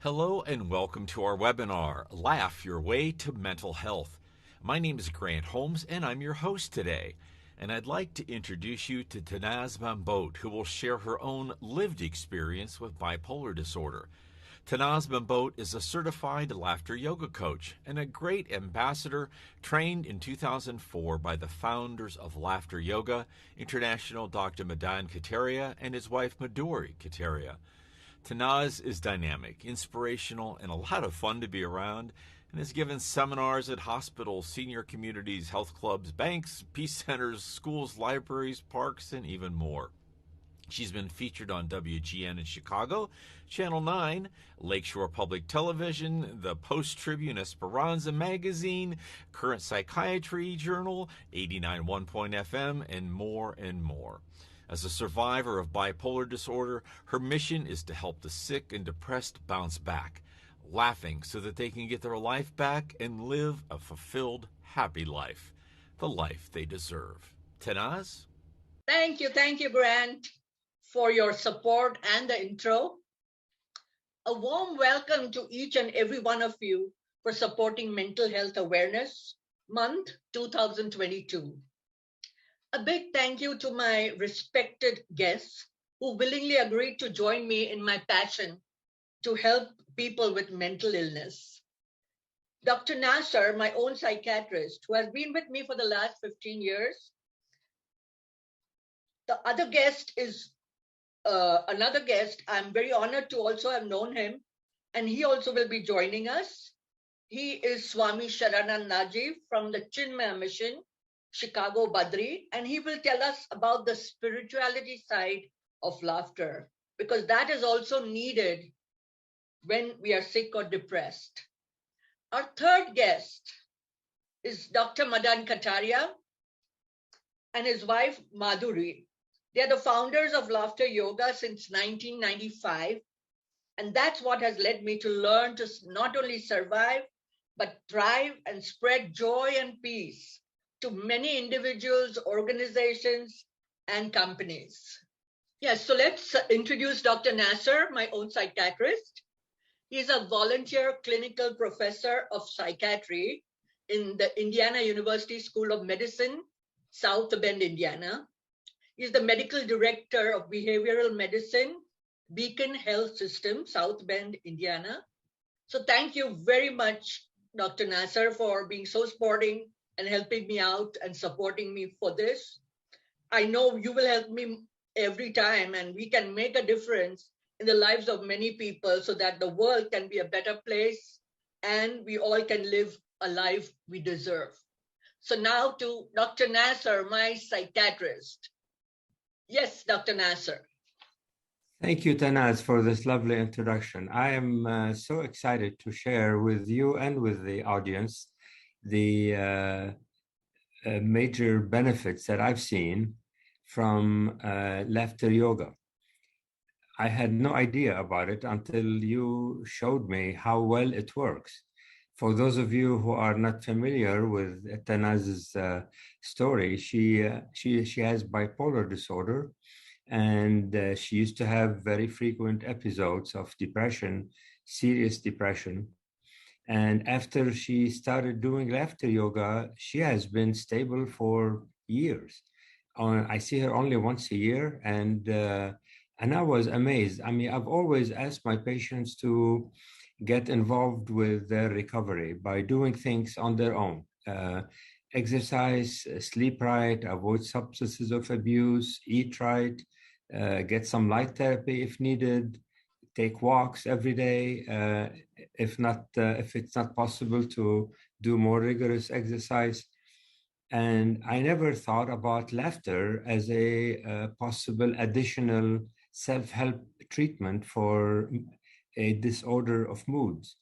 Hello and welcome to our webinar, Laugh Your Way to Mental Health. My name is Grant Holmes and I'm your host today. And I'd like to introduce you to Tanaz Bamboat, who will share her own lived experience with bipolar disorder. Tanaz Bamboat is a certified laughter yoga coach and a great ambassador trained in 2004 by the founders of Laughter Yoga, International Dr. Madan Kataria and his wife Madhuri Kataria. Tanaz is dynamic, inspirational, and a lot of fun to be around, and has given seminars at hospitals, senior communities, health clubs, banks, peace centers, schools, libraries, parks, and even more. She's been featured on WGN in Chicago, Channel 9, Lakeshore Public Television, the Post-Tribune Esperanza Magazine, Current Psychiatry Journal, 89.1 FM, and more and more. As a survivor of bipolar disorder, her mission is to help the sick and depressed bounce back, laughing so that they can get their life back and live a fulfilled, happy life, the life they deserve. Tanaz? Thank you, Grant, for your support and the intro. A warm welcome to each and every one of you for supporting Mental Health Awareness Month 2022. A big thank you to my respected guests who willingly agreed to join me in my passion to help people with mental illness. Dr. Nasser, my own psychiatrist, who has been with me for the last 15 years. The other guest is another guest. I'm very honored to also have known him, and he also will be joining us. He is Swami Sharanand Naji from the Chinmaya Mission, Chicago Badri, and he will tell us about the spirituality side of laughter, because that is also needed when we are sick or depressed. Our third guest is Dr. Madan Kataria and his wife Madhuri. They are the founders of Laughter Yoga since 1995, and that's what has led me to learn to not only survive, but thrive and spread joy and peace to many individuals, organizations, and companies. Yes, so let's introduce Dr. Nasser, my own psychiatrist. He's a volunteer clinical professor of psychiatry in the Indiana University School of Medicine, South Bend, Indiana. He's the medical director of behavioral medicine, Beacon Health System, South Bend, Indiana. So thank you very much, Dr. Nasser, for being so supporting and helping me out and supporting me for this. I know you will help me every time, and we can make a difference in the lives of many people so that the world can be a better place and we all can live a life we deserve. So now to Dr. Nasser, my psychiatrist. Yes, Dr. Nasser. Thank you, Tanaz, for this lovely introduction. I am so excited to share with you and with the audience the major benefits that I've seen from laughter yoga. I had no idea about it until you showed me how well it works. For those of you who are not familiar with Tanaz's story, she has bipolar disorder, and she used to have very frequent episodes of depression, serious depression. And after she started doing laughter yoga, she has been stable for years. I see her only once a year, and I was amazed. I mean, I've always asked my patients to get involved with their recovery by doing things on their own. Exercise, sleep right, avoid substances of abuse, eat right, get some light therapy if needed, take walks every day. If it's not possible, to do more rigorous exercise. And I never thought about laughter as a possible additional self-help treatment for a disorder of moods.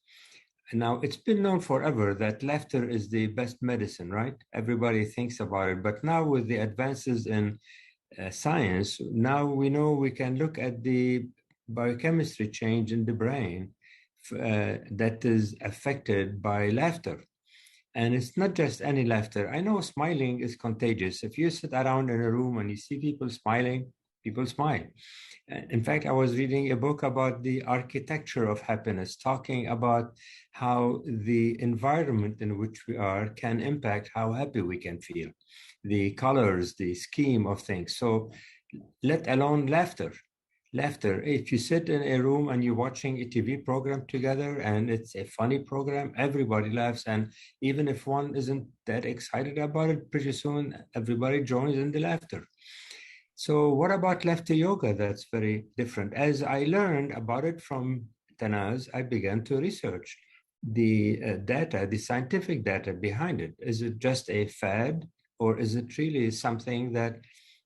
And now, it's been known forever that laughter is the best medicine, right? Everybody thinks about it. But now with the advances in science, now we know we can look at the biochemistry change in the brain that is affected by laughter. And it's not just any laughter. I know smiling is contagious. If you sit around in a room and you see people smiling, people smile. In fact, I was reading a book about the architecture of happiness, talking about how the environment in which we are can impact how happy we can feel, the colors, the scheme of things. So let alone laughter. Laughter. If you sit in a room and you're watching a TV program together and it's a funny program, everybody laughs. And even if one isn't that excited about it, pretty soon everybody joins in the laughter. So what about laughter yoga? That's very different. As I learned about it from Tanaz, I began to research the data, the scientific data behind it. Is it just a fad, or is it really something that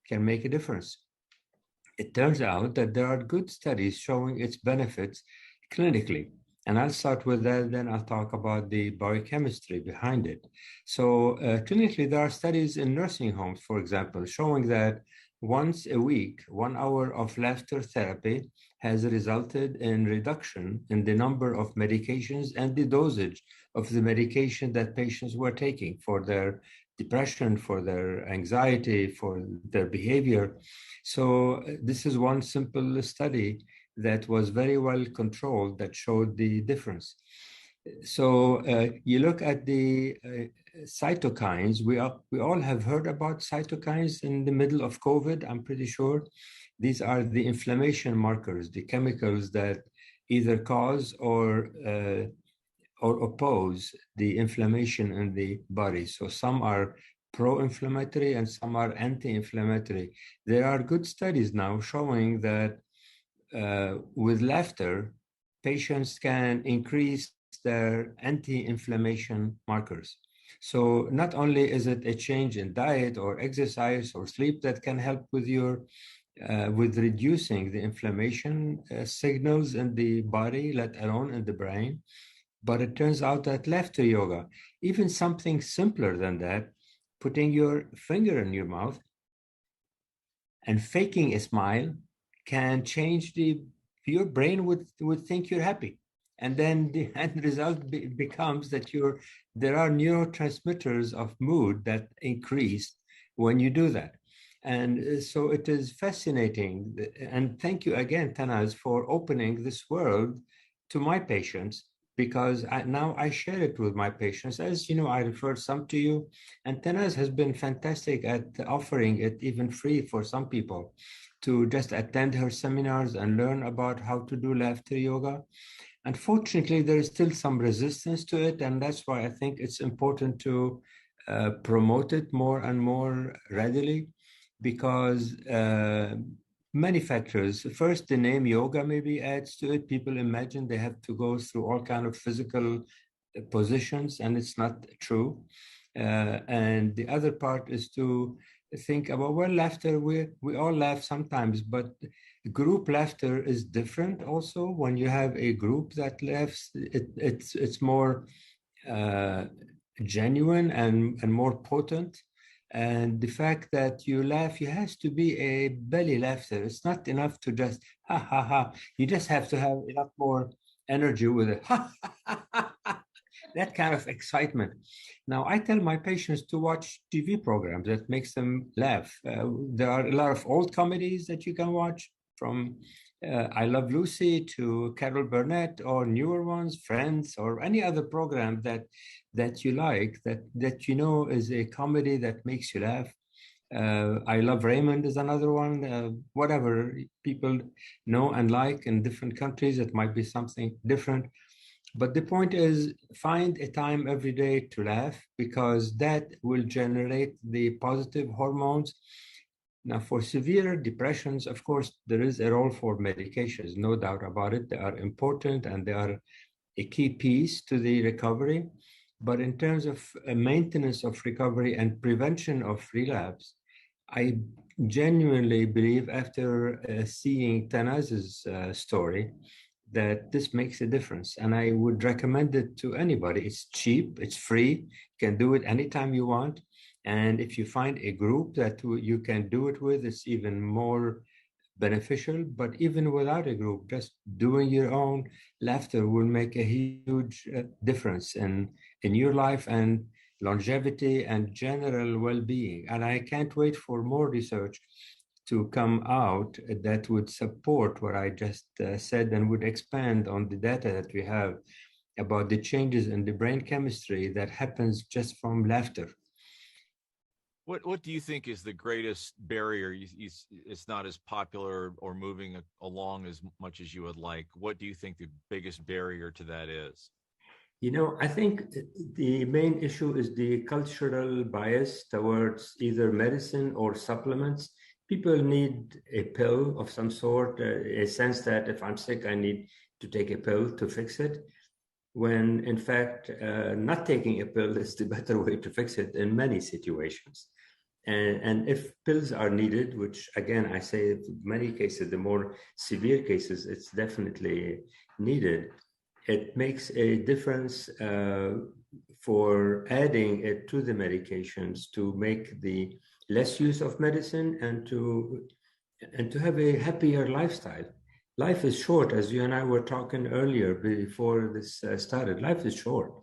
can make a difference? It turns out that there are good studies showing its benefits clinically. And I'll start with that, then I'll talk about the biochemistry behind it. So clinically, there are studies in nursing homes, for example, showing that once a week, 1 hour of laughter therapy has resulted in reduction in the number of medications and the dosage of the medication that patients were taking for their depression, for their anxiety, for their behavior. So this is one simple study that was very well controlled that showed the difference. So you look at the cytokines. We all have heard about cytokines in the middle of COVID, I'm pretty sure. These are the inflammation markers, the chemicals that either cause or oppose the inflammation in the body. So some are pro-inflammatory and some are anti-inflammatory. There are good studies now showing that with laughter, patients can increase their anti-inflammation markers. So not only is it a change in diet or exercise or sleep that can help with your with reducing the inflammation signals in the body, let alone in the brain, but it turns out that laughter yoga, even something simpler than that, putting your finger in your mouth and faking a smile, can change your brain would think you're happy. And then the end result becomes that there are neurotransmitters of mood that increase when you do that. And so it is fascinating. And thank you again, Tanaz, for opening this world to my patients, because now I share it with my patients. As you know, I referred some to you, and Tanaz has been fantastic at offering it even free for some people to just attend her seminars and learn about how to do laughter yoga. Unfortunately, there is still some resistance to it, and that's why I think it's important to promote it more and more readily, because many factors. First, the name yoga maybe adds to it. People imagine they have to go through all kind of physical positions, and it's not true. And the other part is to think about, well, laughter, we all laugh sometimes, but group laughter is different also. When you have a group that laughs, it's more genuine and more potent. And the fact that you laugh, it has to be a belly laughter. It's not enough to just ha ha ha. You just have to have a lot more energy with it. Ha ha ha ha. That kind of excitement. Now, I tell my patients to watch TV programs that makes them laugh. There are a lot of old comedies that you can watch, from I Love Lucy to Carol Burnett, or newer ones, Friends, or any other program that you like, that you know is a comedy that makes you laugh. I Love Raymond is another one. Whatever people know and like in different countries, it might be something different. But the point is, find a time every day to laugh, because that will generate the positive hormones. Now, for severe depressions, of course, there is a role for medications, no doubt about it. They are important and they are a key piece to the recovery. But in terms of maintenance of recovery and prevention of relapse, I genuinely believe, after seeing Tanaz's story, that this makes a difference. And I would recommend it to anybody. It's cheap, it's free, you can do it anytime you want. And if you find a group that you can do it with, it's even more beneficial. But even without a group, just doing your own laughter will make a huge difference in your life and longevity and general well-being. And I can't wait for more research to come out that would support what I just said and would expand on the data that we have about the changes in the brain chemistry that happens just from laughter. What do you think is the greatest barrier? It's not as popular or moving along as much as you would like. What do you think the biggest barrier to that is? I think the main issue is the cultural bias towards either medicine or supplements. People need a pill of some sort, a sense that if I'm sick, I need to take a pill to fix it, when in fact, not taking a pill is the better way to fix it in many situations. And if pills are needed, which again, I say in many cases, the more severe cases, it's definitely needed, it makes a difference for adding it to the medications to make the less use of medicine and to have a happier lifestyle. Life is short, as you and I were talking earlier before this started. Life is short,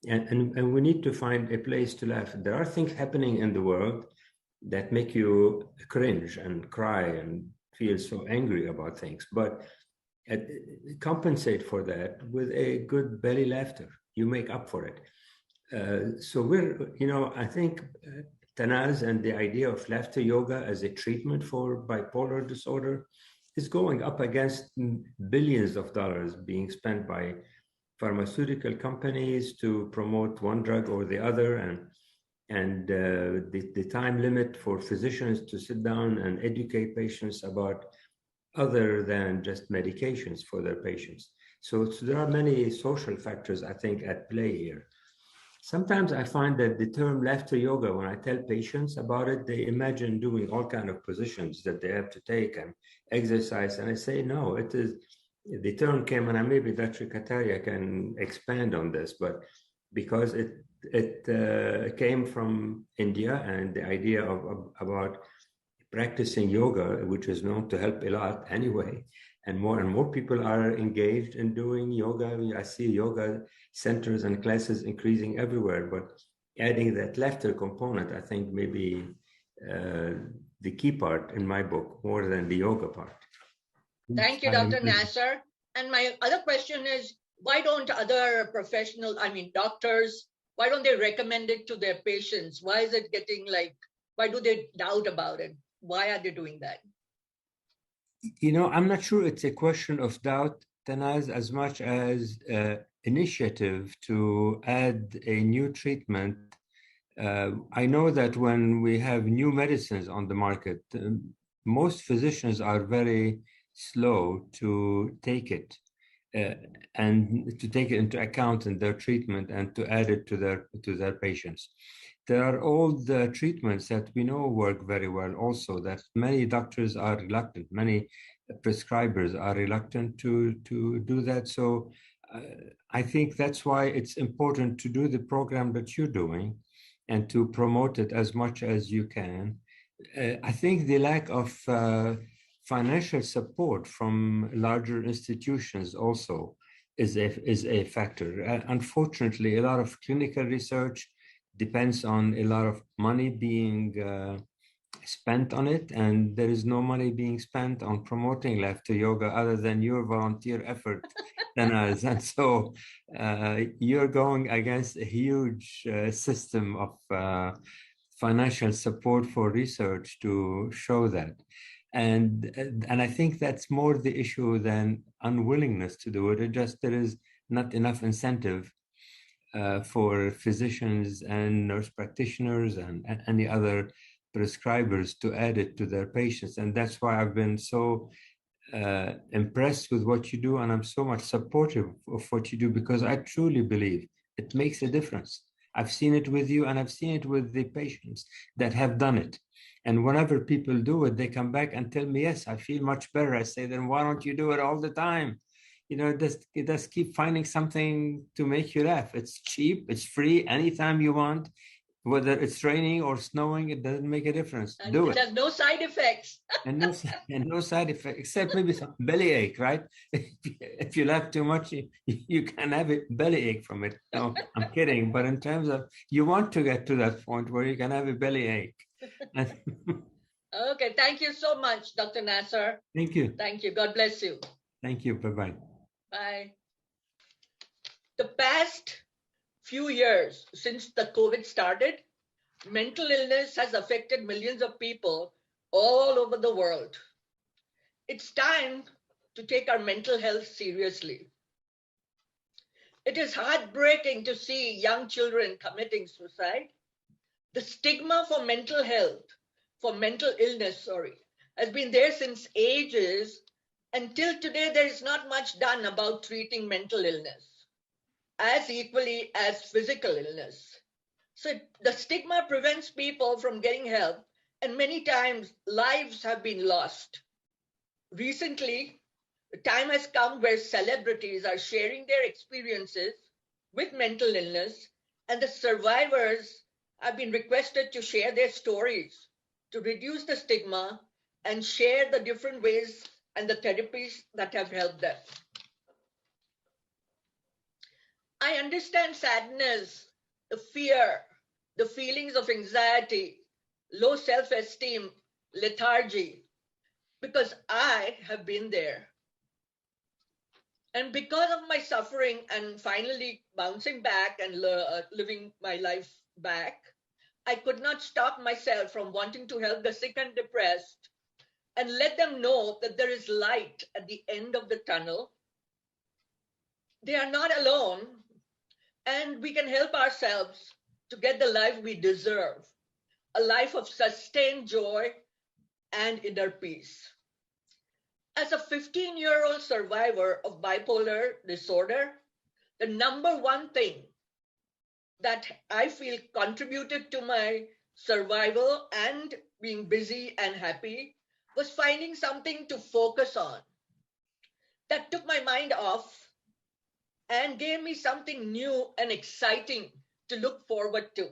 and we need to find a place to laugh. There are things happening in the world that make you cringe and cry and feel so angry about things, but compensate for that with a good belly laughter. You make up for it. So I think Tanaz and the idea of laughter yoga as a treatment for bipolar disorder is going up against billions of dollars being spent by pharmaceutical companies to promote one drug or the other, and the time limit for physicians to sit down and educate patients about other than just medications for their patients. So there are many social factors, I think, at play here. Sometimes I find that the term laughter yoga, when I tell patients about it, they imagine doing all kinds of positions that they have to take and exercise. And I say, no, it is, the term came, and maybe Dr. Kataria can expand on this, but because it came from India, and the idea about practicing yoga, which is known to help a lot anyway, and more people are engaged in doing yoga. I see yoga centers and classes increasing everywhere, but adding that laughter component, I think, maybe the key part in my book more than the yoga part. Thank you, Dr. Nasser. And my other question is, why don't other doctors, why don't they recommend it to their patients? Why is it getting why do they doubt about it? Why are they doing that? I'm not sure it's a question of doubt, Tanaz, as much as initiative to add a new treatment. I know that when we have new medicines on the market, most physicians are very slow to take it and to take it into account in their treatment and to add it to their patients. There are old treatments that we know work very well also, that many doctors are reluctant, many prescribers are reluctant to do that. So I think that's why it's important to do the program that you're doing and to promote it as much as you can. I think the lack of financial support from larger institutions also is a factor. Unfortunately, a lot of clinical research depends on a lot of money being spent on it, and there is no money being spent on promoting laughter yoga other than your volunteer effort, Tanaz. And so you're going against a huge system of financial support for research to show that. And I think that's more the issue than unwillingness to do it. There is not enough incentive for physicians and nurse practitioners and any other prescribers to add it to their patients. And that's why I've been so impressed with what you do, and I'm so much supportive of what you do, because I truly believe it makes a difference. I've seen it with you, and I've seen it with the patients that have done it. And whenever people do it, they come back and tell me, yes, I feel much better. I say, then why don't you do it all the time? Just keep finding something to make you laugh. It's cheap, it's free, anytime you want. Whether it's raining or snowing, it doesn't make a difference. And do it has no side effects. and no side effects, except maybe some bellyache, right? If you laugh too much, you can have a bellyache from it. No, I'm kidding. But in terms of, you want to get to that point where you can have a bellyache. Okay, thank you so much, Dr. Nasser. Thank you. Thank you. God bless you. Thank you. Bye-bye. Bye. The past few years since the COVID started, mental illness has affected millions of people all over the world. It's time to take our mental health seriously. It is heartbreaking to see young children committing suicide. The stigma for mental health, for mental illness, has been there since ages. Until today, there is not much done about treating mental illness as equally as physical illness. So the stigma prevents people from getting help, and many times lives have been lost. Recently, the time has come where celebrities are sharing their experiences with mental illness, and the survivors have been requested to share their stories to reduce the stigma and share the different ways and the therapies that have helped them. I understand sadness, the fear, the feelings of anxiety, low self-esteem, lethargy, because I have been there. And because of my suffering and finally bouncing back and living my life back, I could not stop myself from wanting to help the sick and depressed and let them know that there is light at the end of the tunnel. They are not alone, and we can help ourselves to get the life we deserve, a life of sustained joy and inner peace. As a 15-year-old survivor of bipolar disorder, the number one thing that I feel contributed to my survival and being busy and happy was finding something to focus on that took my mind off and gave me something new and exciting to look forward to.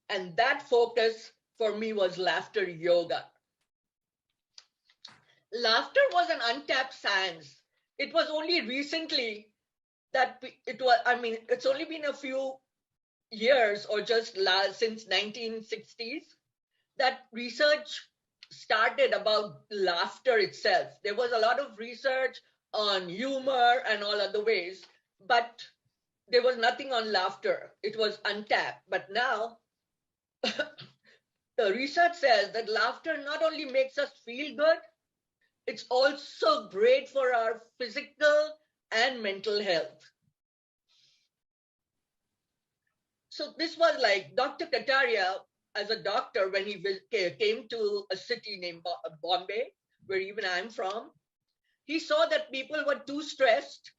And that focus for me was laughter yoga. Laughter was an untapped science. It was only recently that it's only been a few years or just since 1960s that research started about laughter itself. There was a lot of research on humor and all other ways, but there was nothing on laughter. It was untapped. But now the research says that laughter not only makes us feel good, it's also great for our physical and mental health. So this was like Dr. Kataria, as a doctor, when he came to a city named Bombay, where even I'm from, he saw that people were too stressed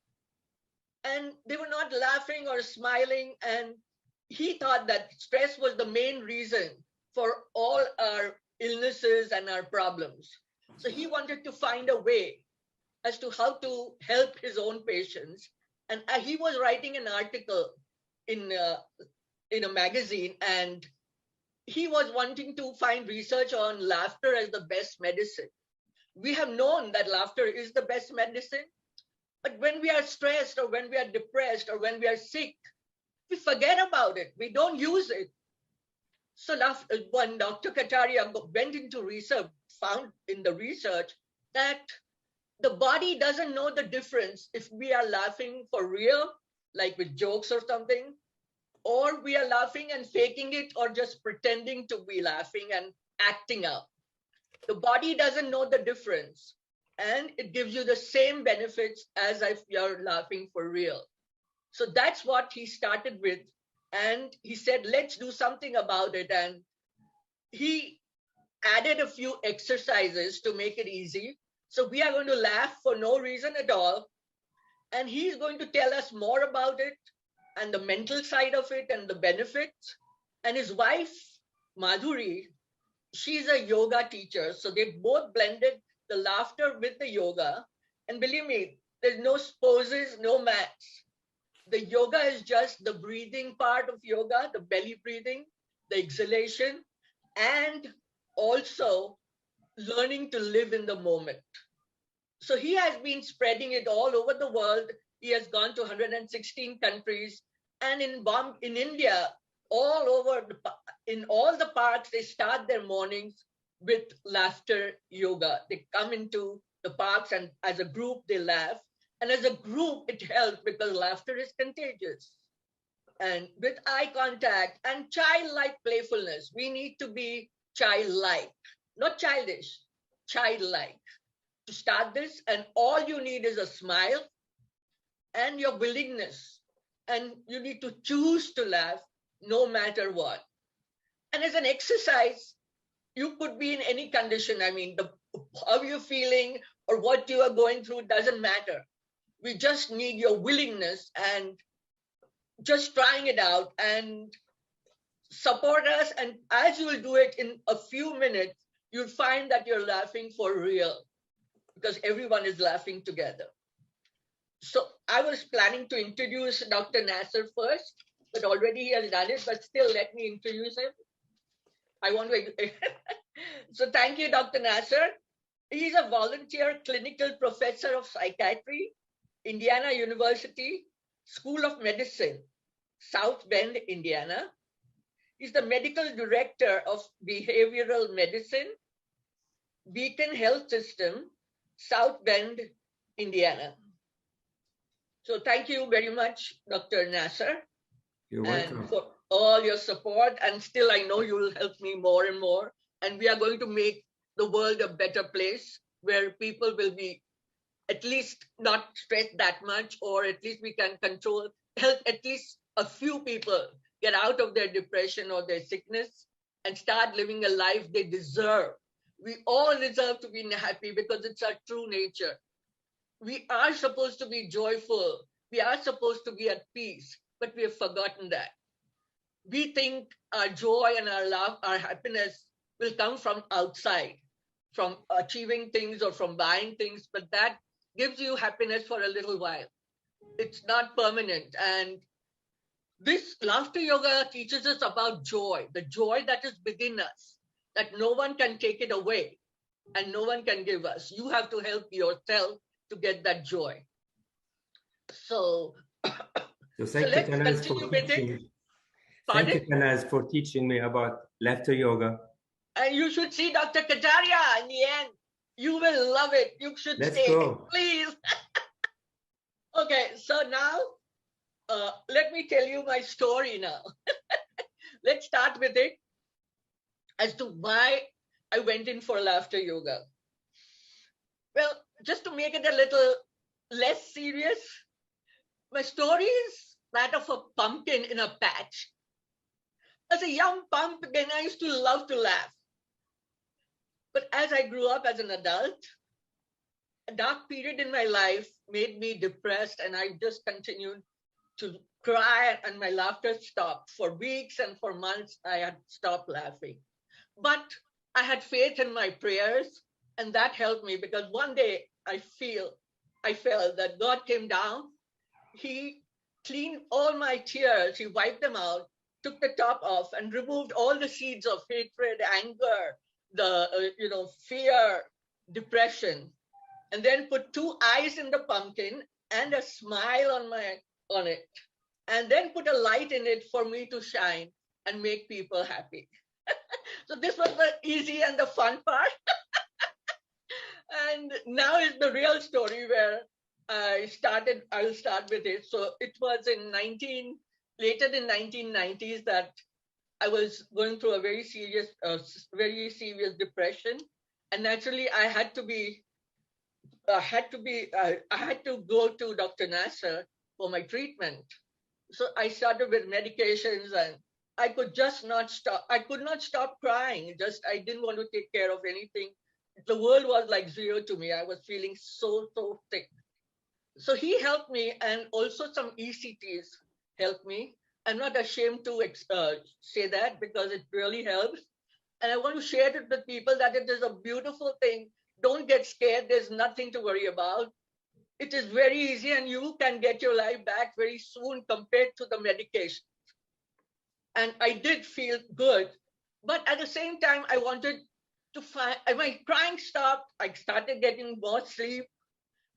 and they were not laughing or smiling. And he thought that stress was the main reason for all our illnesses and our problems. So he wanted to find a way as to how to help his own patients. And he was writing an article in a magazine, and he was wanting to find research on laughter as the best medicine. We have known that laughter is the best medicine, but when we are stressed or when we are depressed or when we are sick, we forget about it. We don't use it. So when Dr. Kataria went into research, found in the research that the body doesn't know the difference if we are laughing for real, like with jokes or something, or we are laughing and faking it, or just pretending to be laughing and acting out. The body doesn't know the difference, and it gives you the same benefits as if you're laughing for real. So that's what he started with. And he said, let's do something about it. And he added a few exercises to make it easy. So we are going to laugh for no reason at all. And he's going to tell us more about it and the mental side of it and the benefits. And his wife, Madhuri, she's a yoga teacher. So they both blended the laughter with the yoga. And believe me, there's no poses, no mats. The yoga is just the breathing part of yoga, the belly breathing, the exhalation, and also learning to live in the moment. So he has been spreading it all over the world. He has gone to 116 countries. And in India, all over, in all the parks, they start their mornings with laughter yoga. They come into the parks and as a group they laugh. And as a group it helps because laughter is contagious. And with eye contact and childlike playfulness, we need to be childlike, not childish, childlike to start this. And all you need is a smile and your willingness. And you need to choose to laugh no matter what. And as an exercise, you could be in any condition. I mean, how you're feeling or what you are going through doesn't matter. We just need your willingness and just trying it out and support us. And as you will do it in a few minutes, you'll find that you're laughing for real because everyone is laughing together. So I was planning to introduce Dr. Nasser first, but already he has done it, but still let me introduce him. I want to. So thank you, Dr. Nasser. He's a volunteer clinical professor of psychiatry, Indiana University School of Medicine, South Bend, Indiana. He's the medical director of behavioral medicine, Beacon Health System, South Bend, Indiana. So thank you very much, Dr. Nasser. You're welcome. And for all your support. And still, I know you will help me more and more. And we are going to make the world a better place where people will be at least not stressed that much, or at least we can help at least a few people get out of their depression or their sickness and start living a life they deserve. We all deserve to be happy because it's our true nature. We are supposed to be joyful. We are supposed to be at peace, but we have forgotten that. We think our joy and our love, our happiness will come from outside, from achieving things or from buying things, but that gives you happiness for a little while. It's not permanent. And this laughter yoga teaches us about joy, the joy that is within us, that no one can take it away and no one can give us. You have to help yourself to get that joy. So thank you, Tanaz, for teaching. Thank you, Tanaz, for teaching me about laughter yoga. And you should see Dr. Kajaria in the end. You will love it. You should stay, please. Okay, so now let me tell you my story now. Let's start with it as to why I went in for laughter yoga. Well, just to make it a little less serious, my story is that of a pumpkin in a patch. As a young pumpkin, I used to love to laugh. But as I grew up as an adult, a dark period in my life made me depressed, and I just continued to cry and my laughter stopped. For weeks and for months, I had stopped laughing. But I had faith in my prayers, and that helped me because one day I felt that God came down. He cleaned all my tears. He wiped them out, took the top off, and removed all the seeds of hatred, anger, the fear, depression, and then put 2 eyes in the pumpkin and a smile on it, and then put a light in it for me to shine and make people happy. So this was the easy and the fun part. And now is the real story where I started. I'll start with it. So it was later in 1990s that I was going through a very serious depression, and naturally I had to go to Dr. Nasser for my treatment. So I started with medications, and I could just not stop. I could not stop crying. I didn't want to take care of anything. The world was like zero to me. I was feeling so sick. So he helped me, and also some ECTs helped me. I'm not ashamed to say that because it really helps. And I want to share it with people that it is a beautiful thing. Don't get scared. There's nothing to worry about. It is very easy, and you can get your life back very soon compared to the medication. And I did feel good. But at the same time, I wanted to my crying stopped. I started getting more sleep.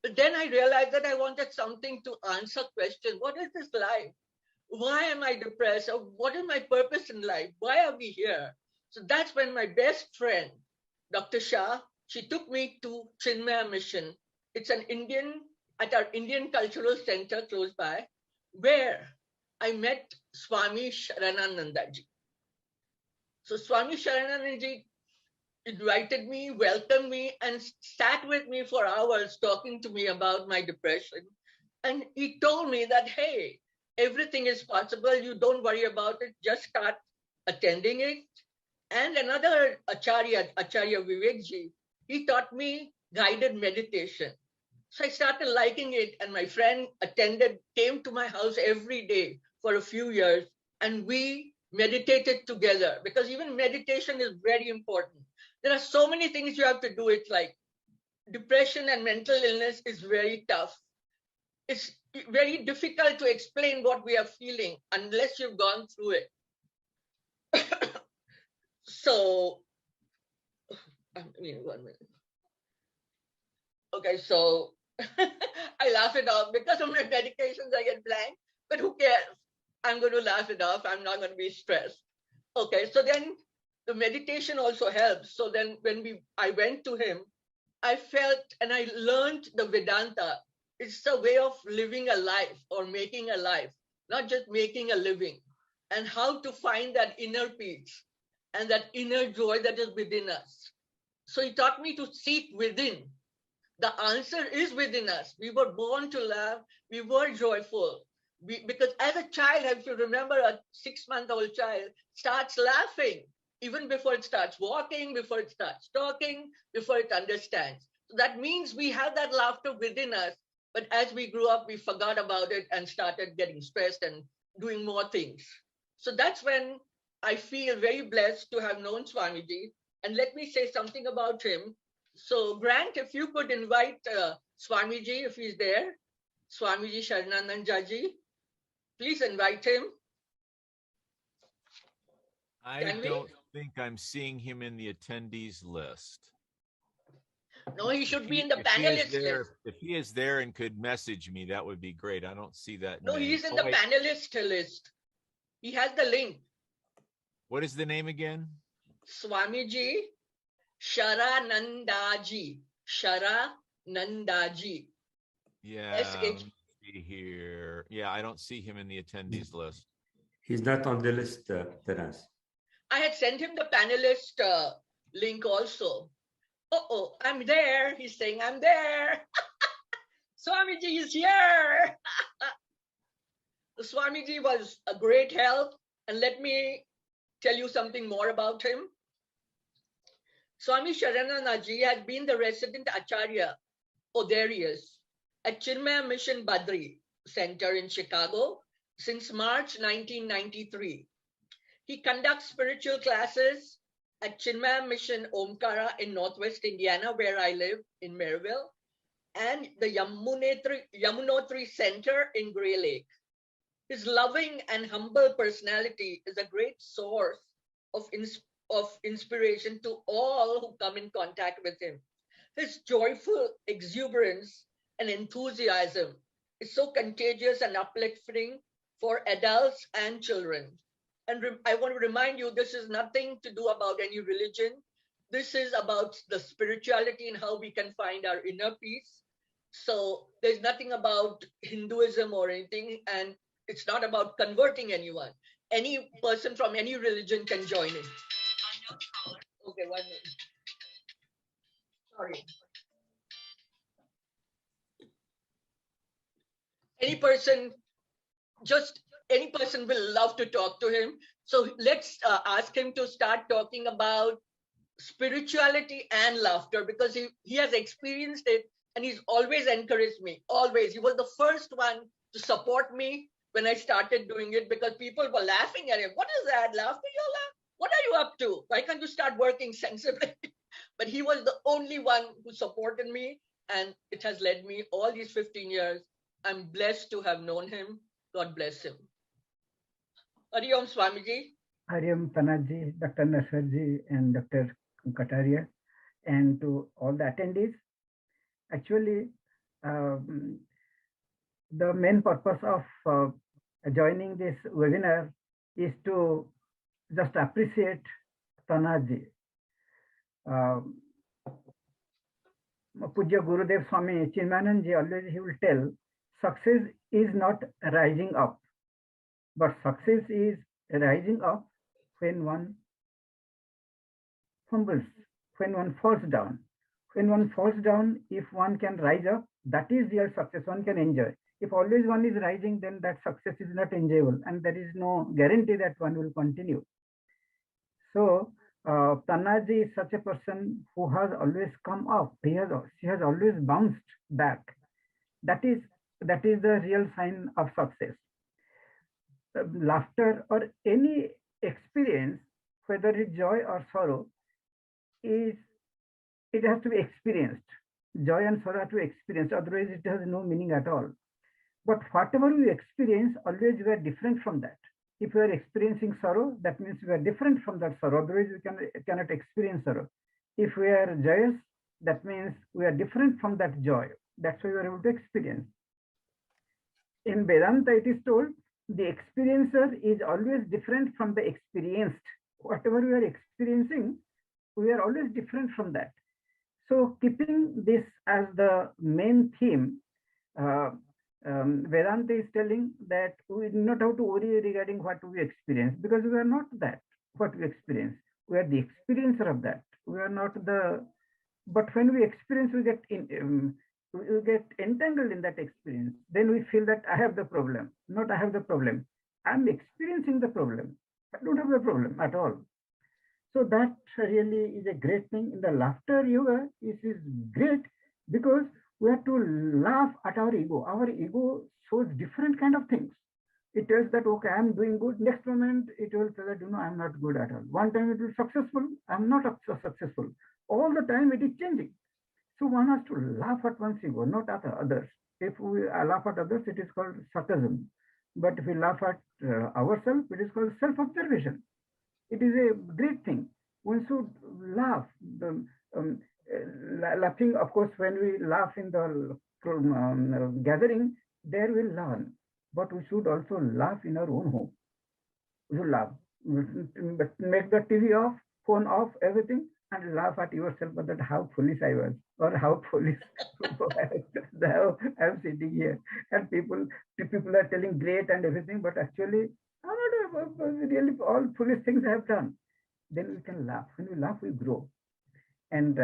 But then I realized that I wanted something to answer questions. What is this life? Why am I depressed? Or what is my purpose in life? Why are we here? So that's when my best friend, Dr. Shah, she took me to Chinmaya Mission. It's at our Indian Cultural Center close by, where I met Swami Sharananandaji. So Swami Sharananandaji invited me, welcomed me, and sat with me for hours talking to me about my depression. And he told me that, hey, everything is possible. You don't worry about it. Just start attending it. And another Acharya Vivekji, he taught me guided meditation. So I started liking it, and my friend came to my house every day for a few years, and we meditated together, because even meditation is very important. There are so many things you have to do. It's like depression and mental illness is very tough. It's very difficult to explain what we are feeling unless you've gone through it. So, I mean, 1 minute. Okay, so I laugh it off. Because of my medications, I get blank, but who cares? I'm going to laugh it off. I'm not going to be stressed. Okay, so then the meditation also helps. So then I went to him, I felt and I learned the Vedanta. It's a way of living a life or making a life, not just making a living, and how to find that inner peace and that inner joy that is within us. So he taught me to seek within. The answer is within us. We were born to laugh. We were joyful. Because as a child, if you remember, a 6-month-old child starts laughing even before it starts walking, before it starts talking, before it understands. So that means we have that laughter within us. But as we grew up, we forgot about it and started getting stressed and doing more things. So that's when I feel very blessed to have known Swamiji. And let me say something about him. So Grant, if you could invite Swamiji, if he's there, Swamiji Sharananandaji, please invite him. I don't think I'm seeing him in the attendees list. No, he should be in the panelist list. If he is there and could message me, that would be great. I don't see that No, name. he's in the panelist list. He has the link. What is the name again? Swamiji Sharanandaji. Sharanandaji. Yeah, let me see here. Yeah, I don't see him in the attendees list. He's not on the list, Tanaz. I had sent him the panelist link also. Uh-oh, I'm there. He's saying, I'm there. Swamiji is here. Swamiji was a great help. And let me tell you something more about him. Swami Sharananaji has been the resident Acharya, there he is, at Chinmaya Mission Badri Center in Chicago since March 1993. He conducts spiritual classes at Chinmaya Mission Omkara in Northwest Indiana, where I live in Maryville, and the Yamunotri Center in Gray Lake. His loving and humble personality is a great source of inspiration to all who come in contact with him. His joyful exuberance and enthusiasm is so contagious and uplifting for adults and children. And I want to remind you, this is nothing to do about any religion. This is about the spirituality and how we can find our inner peace. So there's nothing about Hinduism or anything, and it's not about converting anyone. Any person from any religion can join in. Okay, 1 minute. Sorry. Any person will love to talk to him. So let's ask him to start talking about spirituality and laughter, because he has experienced it and he's always encouraged me. Always. He was the first one to support me when I started doing it, because people were laughing at him. What is that? Laughter? You laugh? What are you up to? Why can't you start working sensibly? But he was the only one who supported me, and it has led me all these 15 years. I'm blessed to have known him. God bless him. Hari Om Swamiji. Hari Om Tanazji, Dr. Nasarji, and Dr. Kataria, and to all the attendees. Actually, the main purpose of joining this webinar is to just appreciate Tanazji. Puja Gurudev Swami Chinmayananji always he will tell, success is not rising up, but success is rising up when one fumbles, when one falls down. When one falls down, if one can rise up, that is real success, one can enjoy. If always one is rising, then that success is not enjoyable and there is no guarantee that one will continue. So Tanaji is such a person who has always come up. She has always bounced back. That is the real sign of success. Laughter or any experience, whether it's joy or sorrow, it has to be experienced. Joy and sorrow have to be experienced, otherwise it has no meaning at all. But whatever we experience, always we are different from that. If we are experiencing sorrow, that means we are different from that sorrow, otherwise we cannot experience sorrow. If we are joyous, that means we are different from that joy. That's why we are able to experience. In Vedanta, it is told, the experiencer is always different from the experienced. Whatever we are experiencing, we are always different from that. So keeping this as the main theme, Vedanta is telling that we do not have to worry regarding what we experience, because we are not that, what we experience. We are the experiencer of that. We are not the, but when we experience, we get entangled in that experience. Then we feel that I have the problem, not I have the problem. I'm experiencing the problem. I don't have the problem at all. So that really is a great thing. In the laughter yoga, it is great because we have to laugh at our ego. Our ego shows different kind of things. It tells that, okay, I'm doing good. Next moment, it will tell that, I'm not good at all. One time it will be successful. I'm not so successful. All the time it is changing. So one has to laugh at one's ego, not at others. If we laugh at others, it is called sarcasm. But if we laugh at ourselves, it is called self-observation. It is a great thing. One should laugh. Laughing, of course, when we laugh in the gathering, there we'll learn. But we should also laugh in our own home. We should laugh. Make the TV off, phone off, everything, and laugh at yourself about how foolish I was, or how foolish I'm sitting here. And people are telling great and everything, but actually, I'm not really all foolish things I have done. Then we can laugh. When we laugh, we grow. And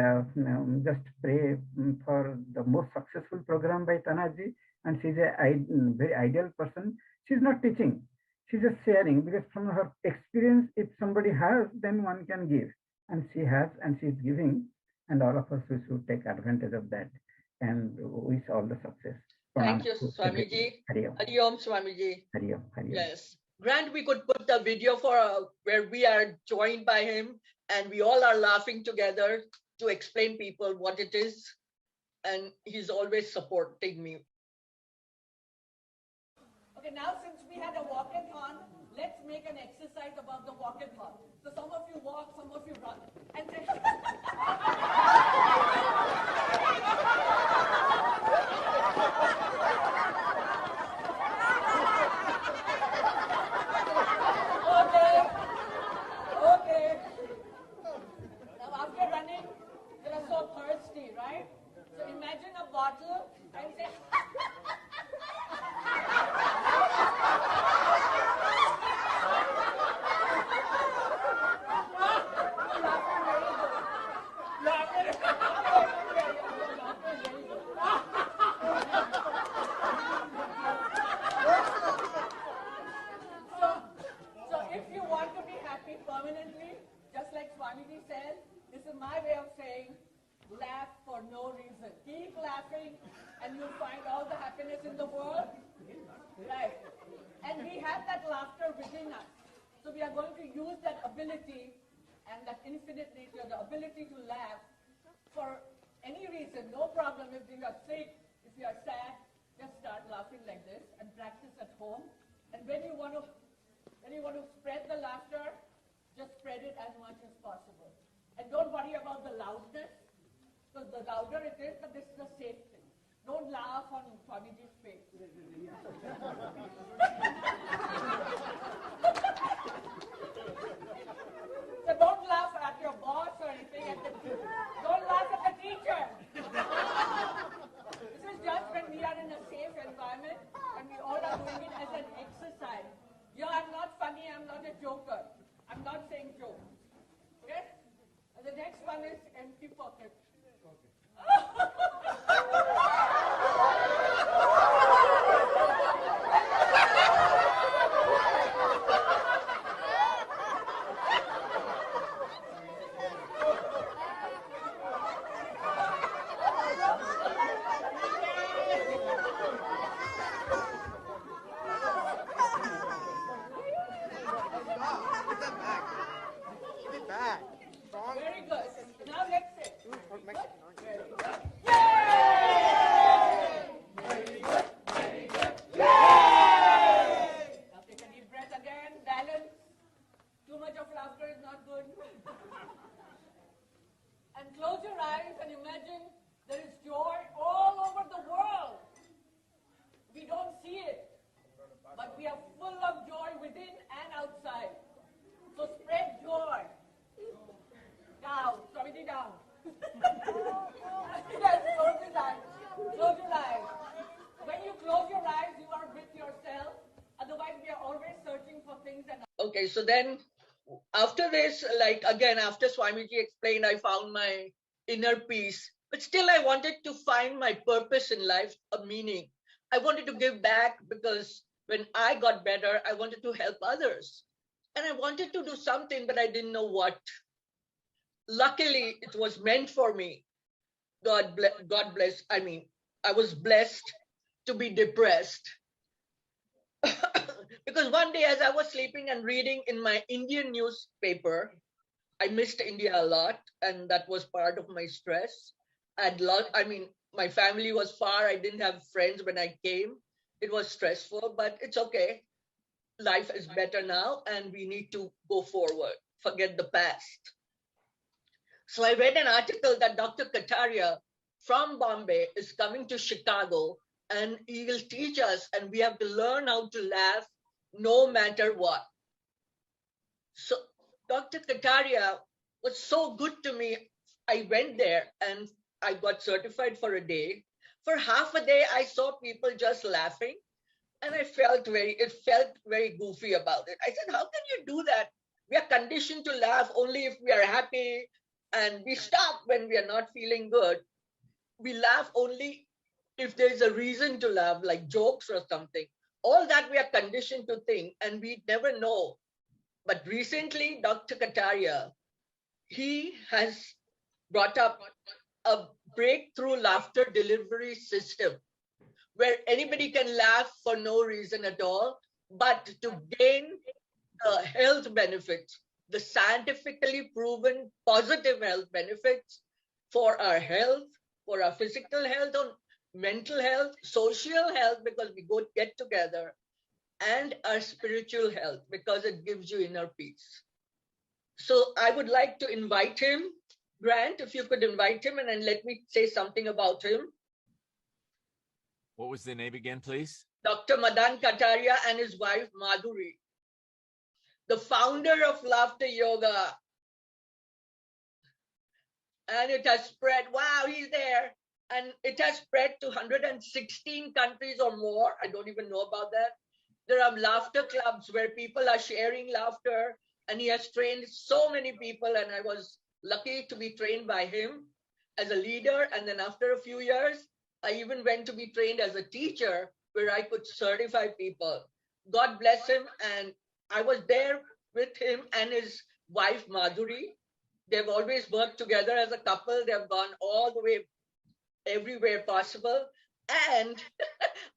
just pray for the most successful program by Tanaji. And she's a very ideal person. She's not teaching. She's just sharing, because from her experience, if somebody has, then one can give. And she has, and she's giving. And all of us, we should take advantage of that and wish all the success. Thank you, Swamiji. Hari Om, Swamiji. Hari Om. Yes. Grant, we could put the video for where we are joined by him and we all are laughing together to explain people what it is. And he's always supporting me. Okay, now since we had a walkathon, let's make an exercise about the walkathon. So some of you walk, some of you run. And say, Okay. Now after running, you are so thirsty, right? So imagine a bottle and say, So if you want to be happy permanently, just like Swamiji said, this is my way of saying, laugh for no reason. Keep laughing and you'll find all the happiness in the world. Right. And we have that laughter within us. So we are going to use that ability and that infinite nature, the ability to laugh for any reason, no problem. If you are sick, if you are sad, just start laughing like this and practice at home. And when you want to spread the laughter, just spread it as much as possible. And don't worry about the loudness, because the louder it is, but this is a safe thing. Don't laugh on Swamiji's face. So don't laugh at your boss or anything. Yeah, I'm not funny, I'm not a joker. I'm not saying jokes. Okay? And the next one is empty pocket. Very good. Now let's say. Now take a deep breath again. Balance. Too much of laughter is not good. And close your eyes and imagine there is joy all over the world. We don't see it, but we are full of joy within and outside. So spread joy. Down, Swamiji down. Yes, close your eyes. Close your eyes. When you close your eyes, you are with yourself. Otherwise, we are always searching for things and. Okay, so then after this, like again, after Swamiji explained, I found my inner peace. But still, I wanted to find my purpose in life, a meaning. I wanted to give back because when I got better, I wanted to help others. And I wanted to do something, but I didn't know what. Luckily, it was meant for me. God bless. I mean, I was blessed to be depressed. Because one day as I was sleeping and reading in my Indian newspaper, I missed India a lot, and that was part of my stress. My family was far. I didn't have friends when I came. It was stressful, but it's okay. Life is better now, and we need to go forward. Forget the past. So I read an article that Dr. Kataria from Bombay is coming to Chicago, and he will teach us, and we have to learn how to laugh no matter what. So Dr. Kataria was so good to me. I went there and I got certified for a day. For half a day, I saw people just laughing, and it felt very goofy about it. I said, how can you do that? We are conditioned to laugh only if we are happy, and we stop when we are not feeling good. We laugh only if there is a reason to laugh, like jokes or something. All that we are conditioned to think, and we never know. But recently, Dr. Kataria, he has brought up a breakthrough laughter delivery system where anybody can laugh for no reason at all, but to gain the health benefits, the scientifically proven positive health benefits for our health, for our physical health, or mental health, social health, because we get together, and our spiritual health, because it gives you inner peace. So I would like to invite him. Grant, if you could invite him, and then let me say something about him. What was the name again, please? Dr. Madan Kataria and his wife, Madhuri, the founder of Laughter Yoga. And it has spread, wow, he's there. And it has spread to 116 countries or more. I don't even know about that. There are laughter clubs where people are sharing laughter, and he has trained so many people, and I was lucky to be trained by him as a leader. And then after a few years, I even went to be trained as a teacher where I could certify people. God bless him. And I was there with him and his wife, Madhuri. They've always worked together as a couple. They've gone all the way everywhere possible. And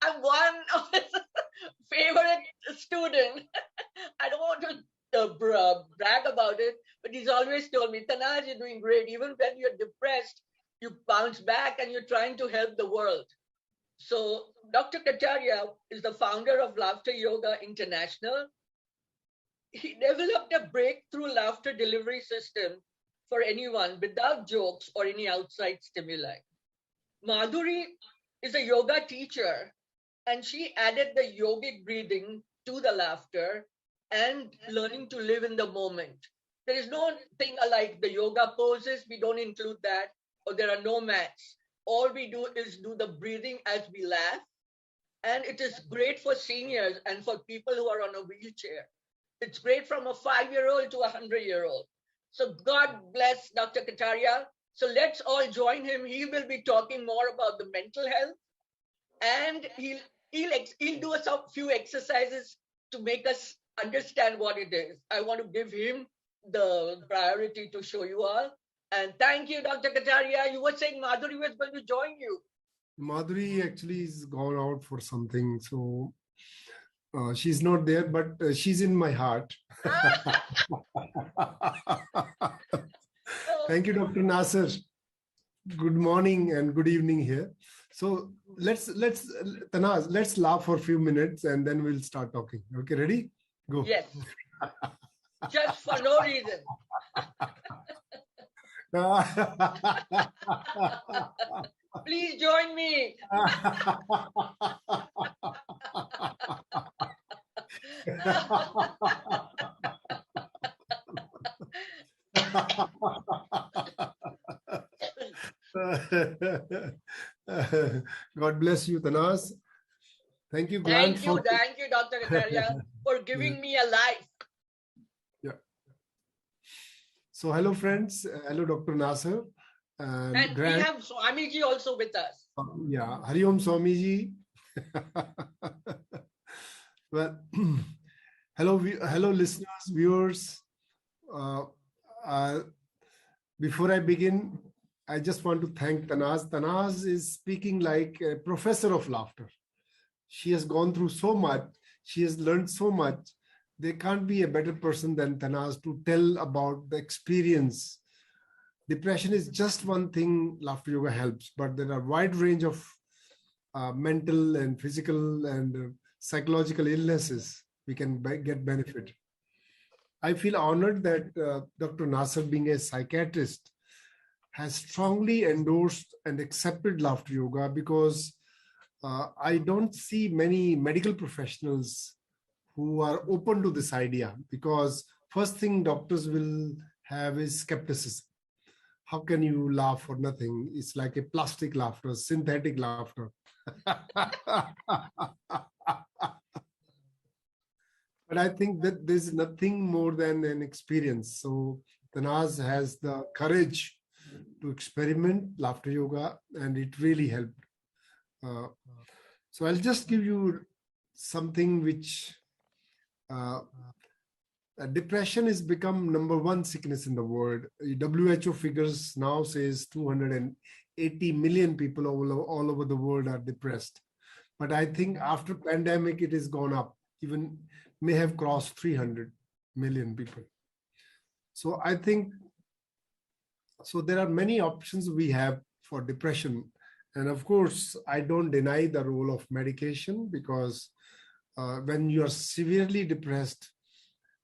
I'm one of his favorite student. I don't want to brag about it, but he's always told me, Tanaz, you're doing great. Even when you're depressed, you bounce back and you're trying to help the world. So Dr. Kataria is the founder of Laughter Yoga International. He developed a breakthrough laughter delivery system for anyone without jokes or any outside stimuli. Madhuri is a yoga teacher, and she added the yogic breathing to the laughter and learning to live in the moment. There is no thing like the yoga poses. We don't include that, or there are no mats. All we do is do the breathing as we laugh. And it is great for seniors and for people who are on a wheelchair. It's great from a 5-year-old to a 100-year-old. So God bless Dr. Kataria. So let's all join him. He will be talking more about the mental health, and he'll do a few exercises to make us understand what it is. I want to give him the priority to show you all. And thank you, Dr. Kataria. You were saying Madhuri was going to join you. Madhuri actually is gone out for something, so she's not there, but she's in my heart. Thank you, Dr. Nasser. Good morning and good evening here. So let's Tanaz, let's laugh for a few minutes and then we'll start talking. Okay, ready? Go. Yes. Just for no reason. Please join me. God bless you, Tanaz. Thank you, Grant. Thank you, Dr. Kataria, for giving me a life. Yeah. So, hello, friends. Hello, Dr. Nasser. And Grant. We have Swamiji also with us. Yeah, Hari Om Swamiji. Well, hello, listeners, viewers. Before I begin, I just want to thank Tanaz. Tanaz is speaking like a professor of laughter. She has gone through so much. She has learned so much. There can't be a better person than Tanaz to tell about the experience. Depression is just one thing laughter yoga helps, but there are a wide range of mental and physical and psychological illnesses we can get benefit. I feel honored that Dr. Nasser, being a psychiatrist, has strongly endorsed and accepted laughter yoga, because I don't see many medical professionals who are open to this idea, because first thing doctors will have is skepticism. How can you laugh for nothing? It's like a plastic laughter, synthetic laughter. But I think that there's nothing more than an experience. So Tanaz has the courage to experiment laughter yoga, and it really helped. So I'll just give you something which depression has become #1 sickness in the world. WHO figures now says 280 million people all over the world are depressed. But I think after pandemic, it has gone up, even may have crossed 300 million people. So I think, so there are many options we have for depression. And of course, I don't deny the role of medication, because when you are severely depressed,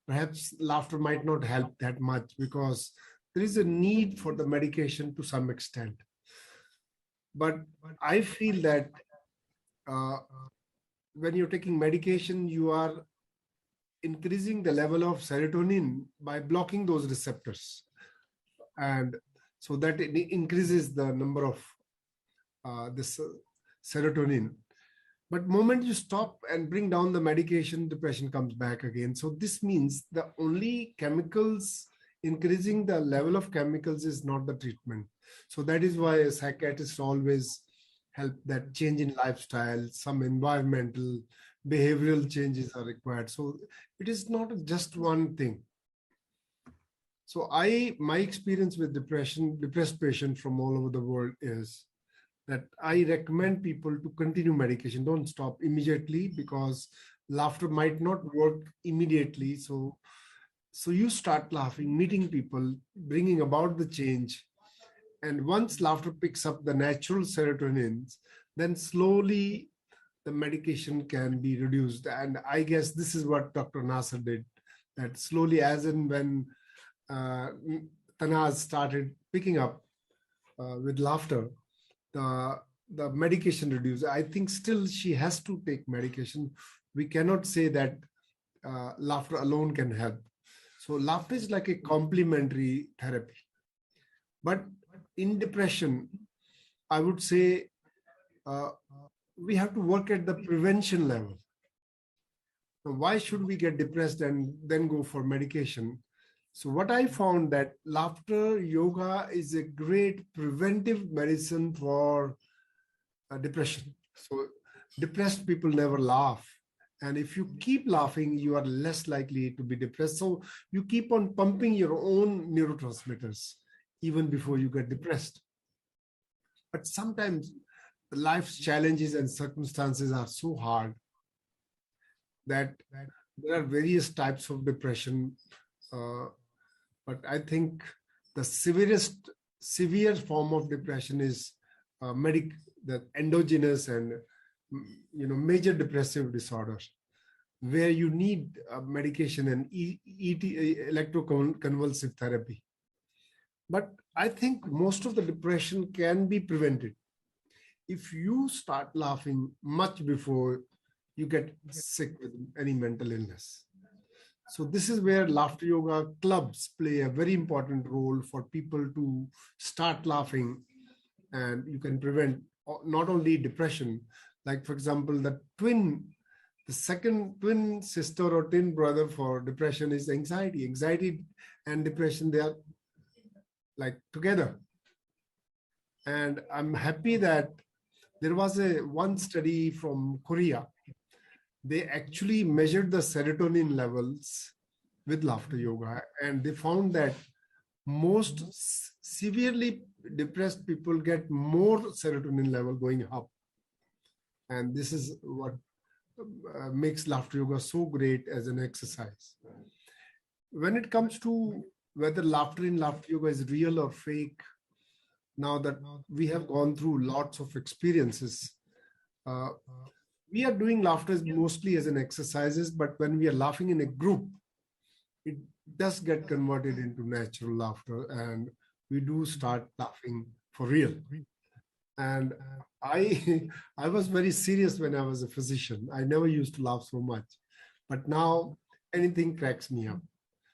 perhaps laughter might not help that much, because there is a need for the medication to some extent. But I feel that when you're taking medication, you are increasing the level of serotonin by blocking those receptors. And so that it increases the number of this serotonin. But moment you stop and bring down the medication, depression comes back again. So this means the only chemicals, increasing the level of chemicals is not the treatment. So that is why a psychiatrist always help that change in lifestyle, some environmental, behavioral changes are required. So it is not just one thing. So my experience with depressed patients from all over the world is that I recommend people to continue medication. Don't stop immediately, because laughter might not work immediately. So you start laughing, meeting people, bringing about the change. And once laughter picks up the natural serotonins, then slowly the medication can be reduced. And I guess this is what Dr. Nasser did, that slowly, as in when Tanaz started picking up with laughter, the medication reduced. I think still she has to take medication. We cannot say that laughter alone can help. So laughter is like a complementary therapy. But in depression, I would say we have to work at the prevention level. Now, why should we get depressed and then go for medication? So what I found that laughter yoga is a great preventive medicine for depression. So depressed people never laugh. And if you keep laughing, you are less likely to be depressed. So you keep on pumping your own neurotransmitters even before you get depressed. But sometimes life's challenges and circumstances are so hard that there are various types of depression. But I think the severe form of depression is the endogenous and major depressive disorders, where you need medication and electroconvulsive therapy. But I think most of the depression can be prevented if you start laughing much before you get sick with any mental illness. So this is where laughter yoga clubs play a very important role for people to start laughing, and you can prevent not only depression, like for example, the second twin sister or twin brother for depression is anxiety. Anxiety and depression, they are like together. And I'm happy that there was one study from Korea. They actually measured the serotonin levels with laughter yoga, and they found that most severely depressed people get more serotonin level going up. And this is what makes laughter yoga so great as an exercise. When it comes to whether laughter in laughter yoga is real or fake, now that we have gone through lots of experiences, we are doing laughter mostly as an exercises, but when we are laughing in a group, it does get converted into natural laughter, and we do start laughing for real. And I was very serious when I was a physician. I never used to laugh so much, but now anything cracks me up.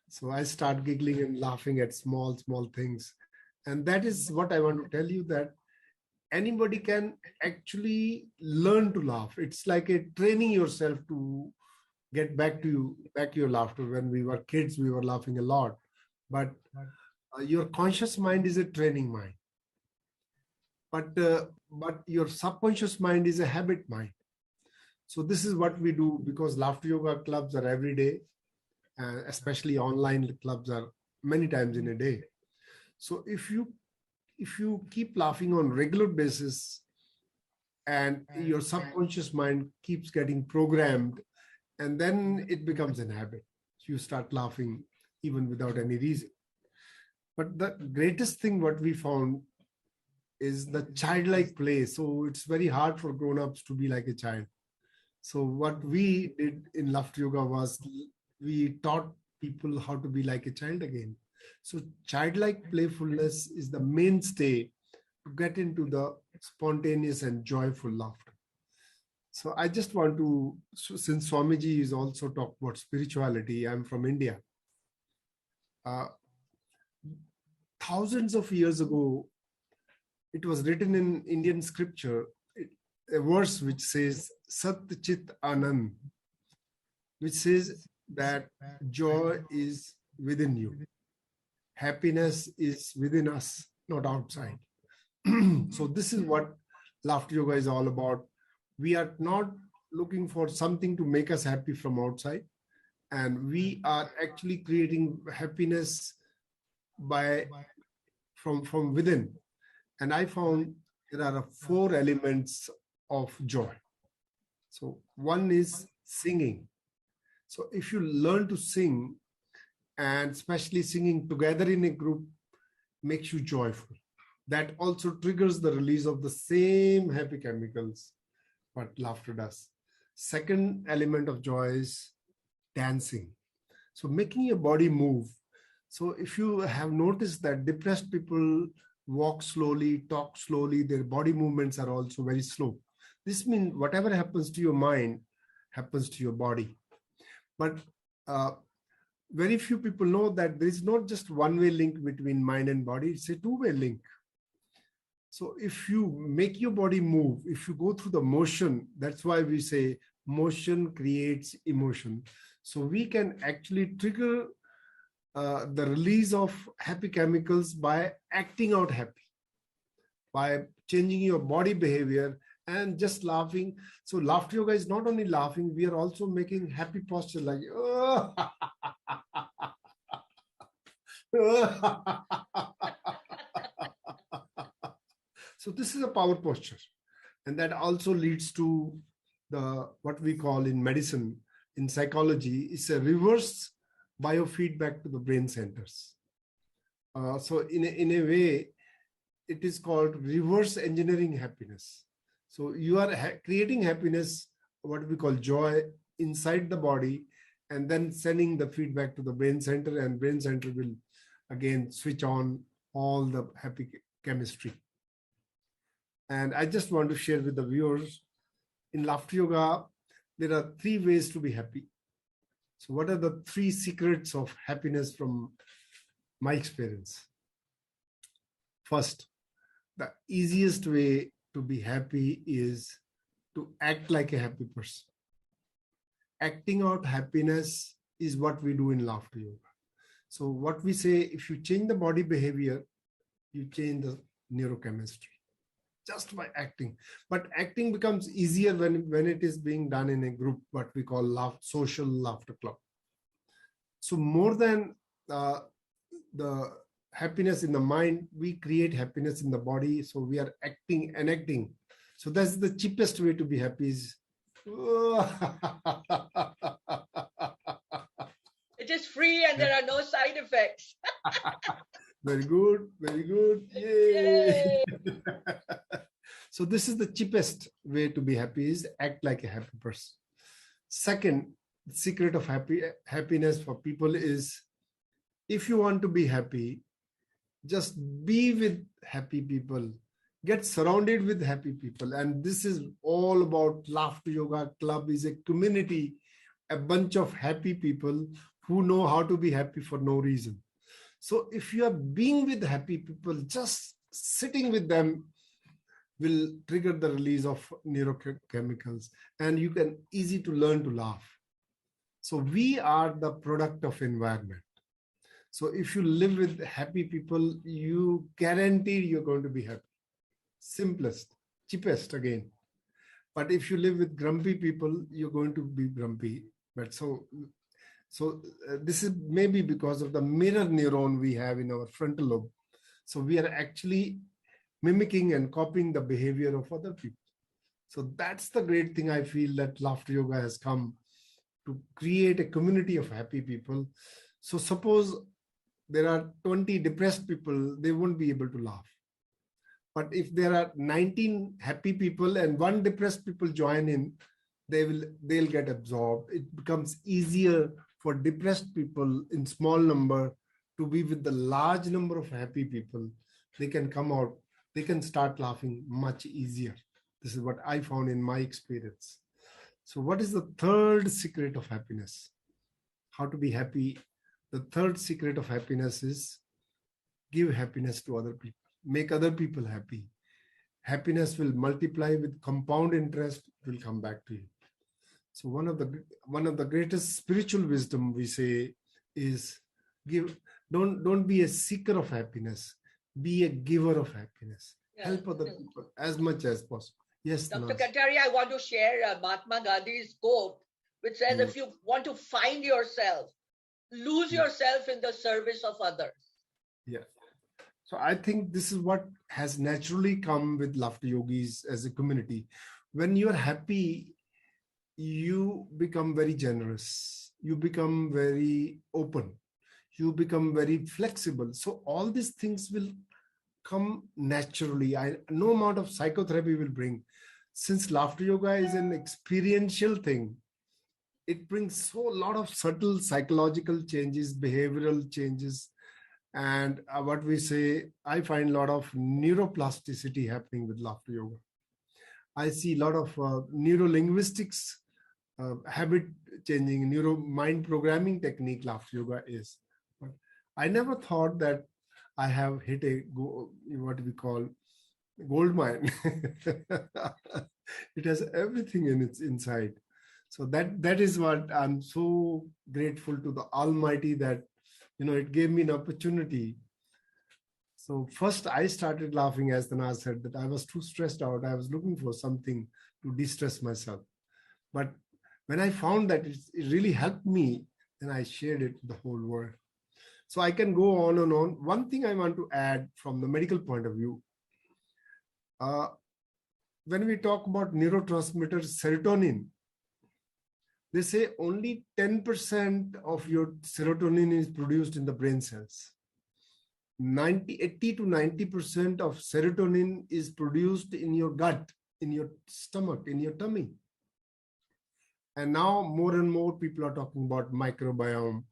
So I start giggling and laughing at small things. And that is what I want to tell you, that anybody can actually learn to laugh. It's like a training yourself to get back to your laughter. When we were kids, we were laughing a lot, but your conscious mind is a training mind. But your subconscious mind is a habit mind. So this is what we do, because laughter yoga clubs are every day, especially online clubs are many times in a day. So if you keep laughing on regular basis, and your subconscious mind keeps getting programmed, and then it becomes an habit. You start laughing even without any reason. But the greatest thing what we found is the childlike play. So it's very hard for grown-ups to be like a child. So what we did in laughter yoga was we taught people how to be like a child again. So childlike playfulness is the mainstay to get into the spontaneous and joyful laughter. So I just want to, since Swamiji is also talked about spirituality, I'm from India. Thousands of years ago, it was written in Indian scripture, a verse which says, Sat Chit Anand, which says that joy is within you. Happiness is within us, not outside. So this is what laughter yoga is all about. We are not looking for something to make us happy from outside, and we are actually creating happiness from within. And I found there are 4 elements of joy. So one is singing. So if you learn to sing, and especially singing together in a group, makes you joyful. That also triggers the release of the same happy chemicals what laughter does. Second element of joy is dancing. So making your body move. So if you have noticed that depressed people walk slowly, talk slowly, their body movements are also very slow. This means whatever happens to your mind happens to your body. But very few people know that there is not just one-way link between mind and body, it's a two-way link. So if you make your body move, if you go through the motion, that's why we say motion creates emotion. So we can actually trigger the release of happy chemicals by acting out happy, by changing your body behavior and just laughing. So laughter yoga is not only laughing, we are also making happy posture like, oh. So this is a power posture, and that also leads to the what we call in medicine, in psychology, is a reverse biofeedback to the brain centers. So in a way, it is called reverse engineering happiness. So you are creating happiness, what we call joy, inside the body, and then sending the feedback to the brain center, and brain center will again switch on all the happy chemistry. And I just want to share with the viewers, in laughter yoga, there are 3 ways to be happy. So what are the 3 secrets of happiness from my experience? First, the easiest way to be happy is to act like a happy person. Acting out happiness is what we do in laughter yoga. So what we say, if you change the body behavior, you change the neurochemistry just by acting. But acting becomes easier when it is being done in a group, what we call social laughter club. So more than the happiness in the mind, we create happiness in the body. So we are acting and acting. So that's the cheapest way to be happy is It is free and there are no side effects. Very good, very good. Yay! So this is the cheapest way to be happy, is act like a happy person. Second, the secret of happiness for people is, if you want to be happy, just be with happy people. Get surrounded with happy people. And this is all about Laughter Yoga Club is a community, a bunch of happy people who know how to be happy for no reason. So if you are being with happy people, just sitting with them will trigger the release of neurochemicals, and you can easy to learn to laugh. So we are the product of environment. So if you live with happy people, you guarantee you're going to be happy. Simplest, cheapest again. But if you live with grumpy people, you're going to be grumpy. But so this is maybe because of the mirror neuron we have in our frontal lobe. So we are actually mimicking and copying the behavior of other people. So that's the great thing I feel that laughter yoga has come to create a community of happy people. So suppose there are 20 depressed people, they won't be able to laugh. But if there are 19 happy people and 1 depressed people join in, they'll get absorbed. It becomes easier for depressed people in small number to be with the large number of happy people. They can come out, they can start laughing much easier. This is what I found in my experience. So what is the third secret of happiness? How to be happy? The third secret of happiness is give happiness to other people. Make other people happy. Happiness will multiply with compound interest, it will come back to you. So one of the greatest spiritual wisdom we say is don't be a seeker of happiness, be a giver of happiness. Yeah. Help other people as much as possible. Yes, Dr. Kataria, I want to share Mahatma Gandhi's quote, which says, if you want to find yourself, lose yourself in the service of others. Yeah. So I think this is what has naturally come with laughter yogis as a community. When you're happy, you become very generous. You become very open. You become very flexible. So all these things will come naturally. No amount of psychotherapy will bring. Since laughter yoga is an experiential thing, it brings so a lot of subtle psychological changes, behavioral changes. And what we say, I find a lot of neuroplasticity happening with laughter yoga. I see a lot of neurolinguistics, habit changing, mind programming technique laughter yoga is. But I never thought that I have hit what we call gold mine. It has everything in its inside. So that is what I'm so grateful to the Almighty that, it gave me an opportunity. So first I started laughing, as Tanaz said, that I was too stressed out. I was looking for something to de-stress myself. But when I found that it really helped me, then I shared it with the whole world. So I can go on and on. One thing I want to add from the medical point of view, when we talk about neurotransmitter serotonin, they say only 10% of your serotonin is produced in the brain cells. 80 to 90% of serotonin is produced in your gut, in your stomach, in your tummy. And now more and more people are talking about microbiome,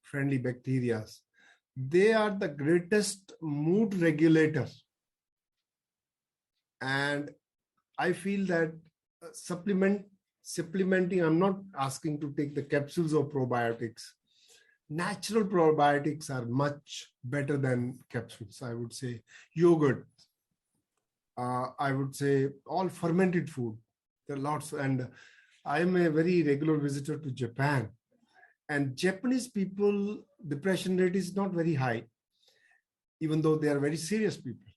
friendly bacteria. They are the greatest mood regulator. And I feel that supplementing, I'm not asking to take the capsules of probiotics. Natural probiotics are much better than capsules, I would say. Yogurt, I would say all fermented food. There are lots, and I am a very regular visitor to Japan. And Japanese people, depression rate is not very high, even though they are very serious people.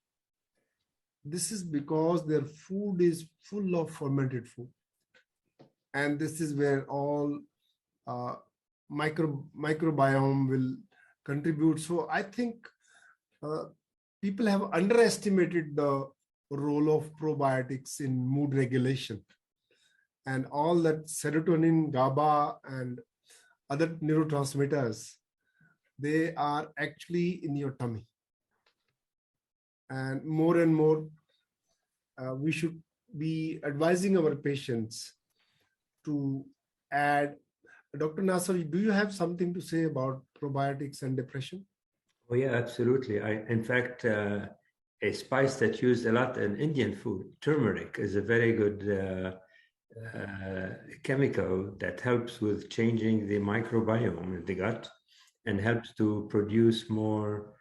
This is because their food is full of fermented food. And this is where all microbiome will contribute. So I think people have underestimated the role of probiotics in mood regulation. And all that serotonin, GABA, and other neurotransmitters, they are actually in your tummy. And more, we should be advising our patients to add. Dr. Nasser, do you have something to say about probiotics and depression? Oh yeah, absolutely. In fact, a spice that's used a lot in Indian food, turmeric, is a very good chemical that helps with changing the microbiome in the gut and helps to produce more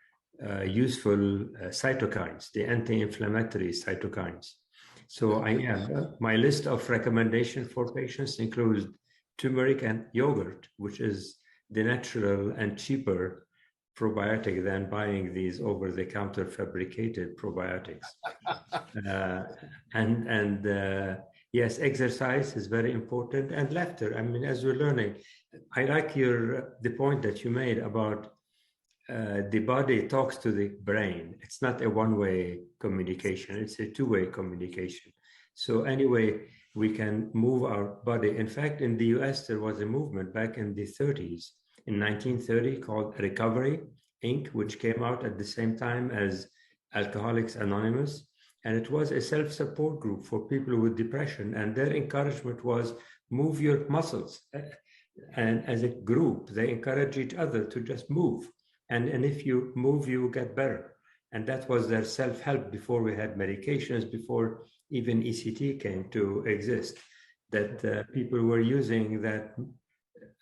useful cytokines, the anti-inflammatory cytokines. So my list of recommendations for patients includes turmeric and yogurt, which is the natural and cheaper probiotic than buying these over-the-counter fabricated probiotics. Yes, exercise is very important, and laughter. I mean, as we're learning, I like the point that you made about the body talks to the brain. It's not a one-way communication, it's a two-way communication. So anyway, we can move our body. In fact, in the US, there was a movement back in the 30s, in 1930, called Recovery, Inc., which came out at the same time as Alcoholics Anonymous. And it was a self-support group for people with depression. And their encouragement was move your muscles. And as a group, they encourage each other to just move. And if you move, you get better. And that was their self-help before we had medications, before even ECT came to exist, that people were using that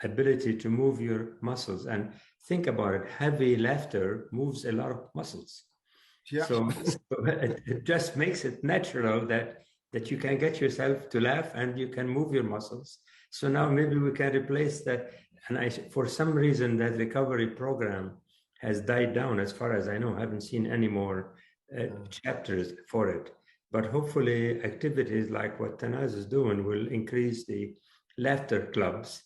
ability to move your muscles. And think about it, heavy laughter moves a lot of muscles. Yeah. So it just makes it natural that you can get yourself to laugh and you can move your muscles. So now maybe we can replace that. And for some reason, that recovery program has died down, as far as I know. I haven't seen any more chapters for it. But hopefully activities like what Tanaz is doing will increase the laughter clubs.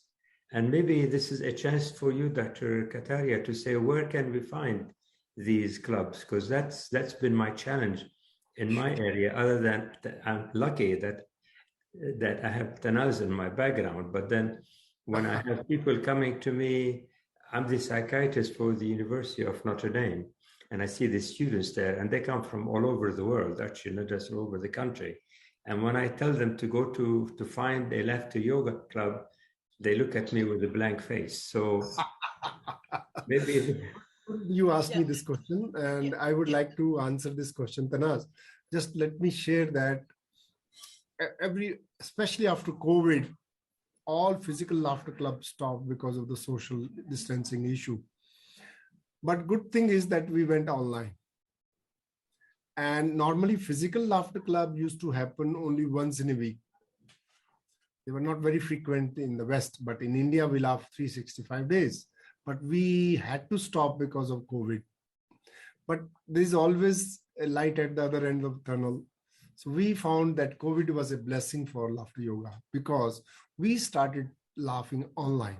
And maybe this is a chance for you, Dr. Kataria, to say, where can we find these clubs? Because that's been my challenge in my area, other than I'm lucky that I have Tanaz in my background. But then when I have people coming to me, I'm the psychiatrist for the University of Notre Dame, and I see the students there, and they come from all over the world, actually, not just all over the country. And when I tell them to go to find a laughter yoga club, they look at me with a blank face. So maybe you asked me this question, and I would like to answer this question. Tanaz, just let me share that especially after COVID, all physical laughter clubs stopped because of the social distancing issue. But good thing is that we went online. And normally physical laughter club used to happen only once in a week. They were not very frequent in the West, but in India, we laugh 365 days. But we had to stop because of COVID. But there's always a light at the other end of the tunnel. So we found that COVID was a blessing for laughter yoga because we started laughing online.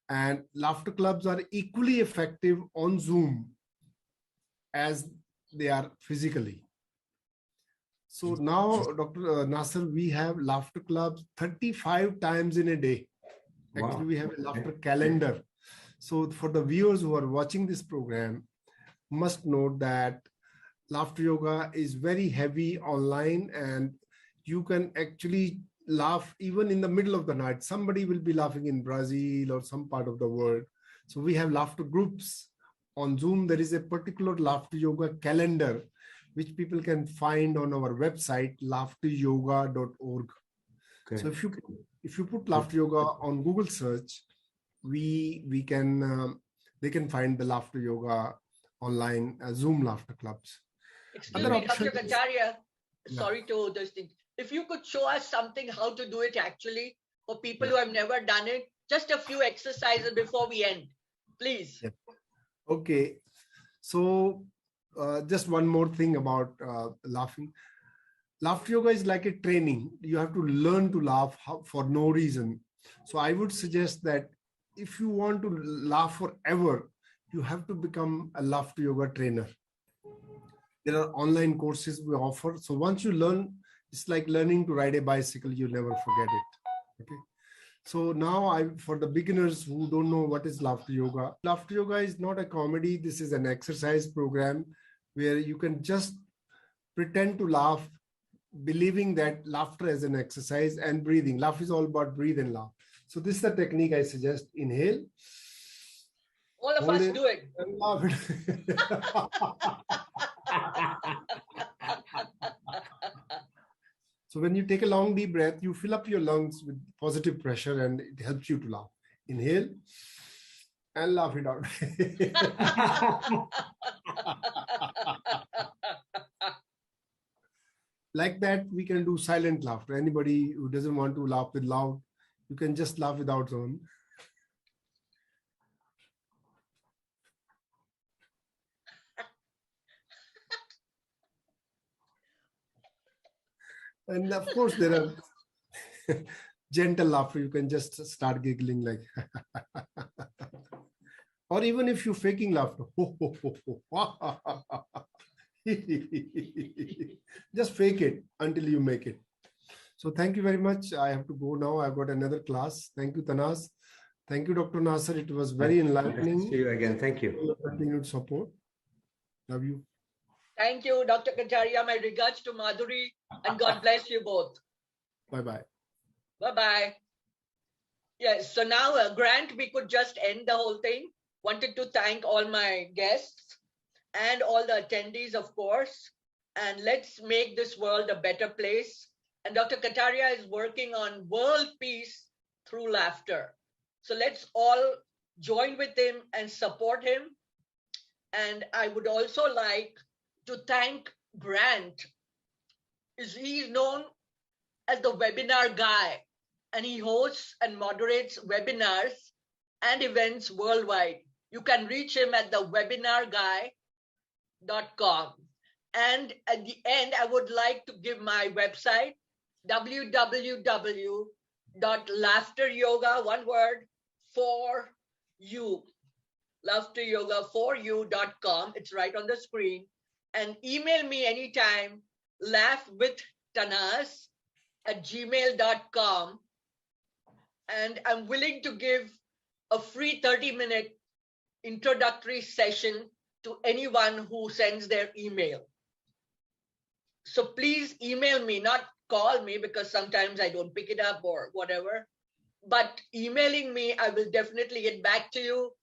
And laughter clubs are equally effective on Zoom as they are physically. So now, Dr. Nasser, we have laughter clubs 35 times in a day. Actually, Wow. we have a laughter calendar. So for the viewers who are watching this program, must note that laughter yoga is very heavy online, and you can actually laugh even in the middle of the night. Somebody will be laughing in Brazil or some part of the world. So we have laughter groups on Zoom. There is a particular laughter yoga calendar which people can find on our website, laughteryoga.org. Okay. So if you put laughter yoga on Google search, they can find the laughter yoga online Zoom laughter clubs. Excuse me, Dr. Kataria, sorry to this thing. If you could show us something how to do it actually for people who have never done it, just a few exercises before we end, please. Yep. Okay, so just one more thing about laughing. Laughter yoga is like a training. You have to learn to laugh for no reason. So I would suggest that if you want to laugh forever, you have to become a laughter yoga trainer. There are online courses we offer. So once you learn, it's like learning to ride a bicycle. You never forget it. Okay. So now for the beginners who don't know what is laughter yoga is not a comedy. This is an exercise program where you can just pretend to laugh, believing that laughter is an exercise, and breathing. Laugh is all about breathe and laugh. So this is the technique I suggest. Inhale. All of us do it. And laugh it. So when you take a long deep breath, you fill up your lungs with positive pressure and it helps you to laugh. Inhale and laugh it out. Like that, we can do silent laughter. Anybody who doesn't want to laugh with loud, you can just laugh without tone. And of course, there are gentle laughter. You can just start giggling like, or even if you're faking laughter, just fake it until you make it. So thank you very much. I have to go now. I've got another class. Thank you, Tanaz. Thank you, Dr. Nasser. It was very enlightening. Nice to see you again. Thank you. For your continued support. Love you. Thank you, Dr. Kataria. My regards to Madhuri, and God bless you both. Bye-bye. Bye-bye. Yes, so now, Grant, we could just end the whole thing. Wanted to thank all my guests and all the attendees, of course. And let's make this world a better place. And Dr. Kataria is working on world peace through laughter. So let's all join with him and support him. And I would also like to thank Grant. He's known as the webinar guy, and he hosts and moderates webinars and events worldwide. You can reach him at thewebinarguy.com. And at the end, I would like to give my website, www.laughteryoga, one word, for you. laughteryoga4you.com. It's right on the screen. And email me anytime, laughwithtanaz@gmail.com. And I'm willing to give a free 30-minute introductory session to anyone who sends their email. So please email me, not call me, because sometimes I don't pick it up or whatever. But emailing me, I will definitely get back to you.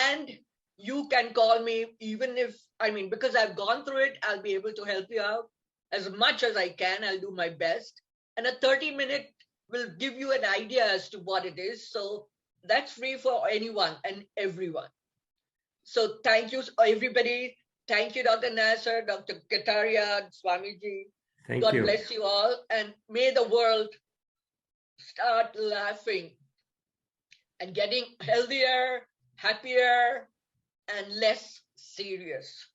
And you can call me even if, because I've gone through it, I'll be able to help you out as much as I can. I'll do my best. And a 30-minute will give you an idea as to what it is. So that's free for anyone and everyone. So thank you, everybody. Thank you, Dr. Nasser, Dr. Kataria, Swamiji. Thank God you. bless you all, and may the world start laughing and getting healthier, happier, and less serious.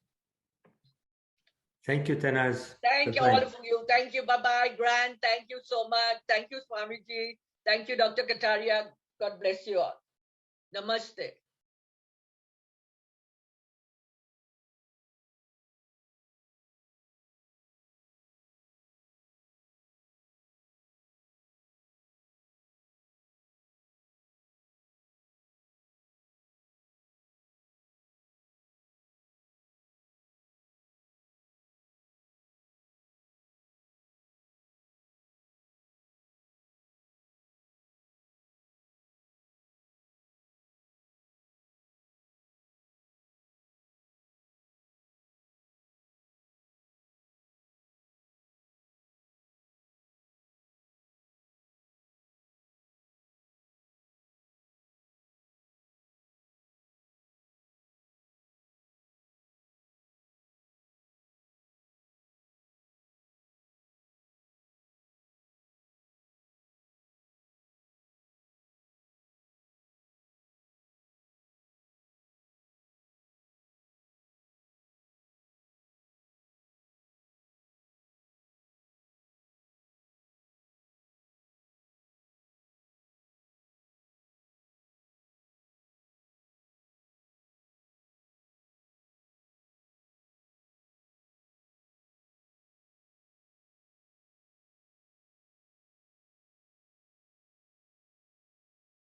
Thank you, Tanaz. Thank you, Bye-bye. all of you. Thank you. Bye-bye, Grant. Thank you so much. Thank you, Swamiji. Thank you, Dr. Kataria. God bless you all. Namaste.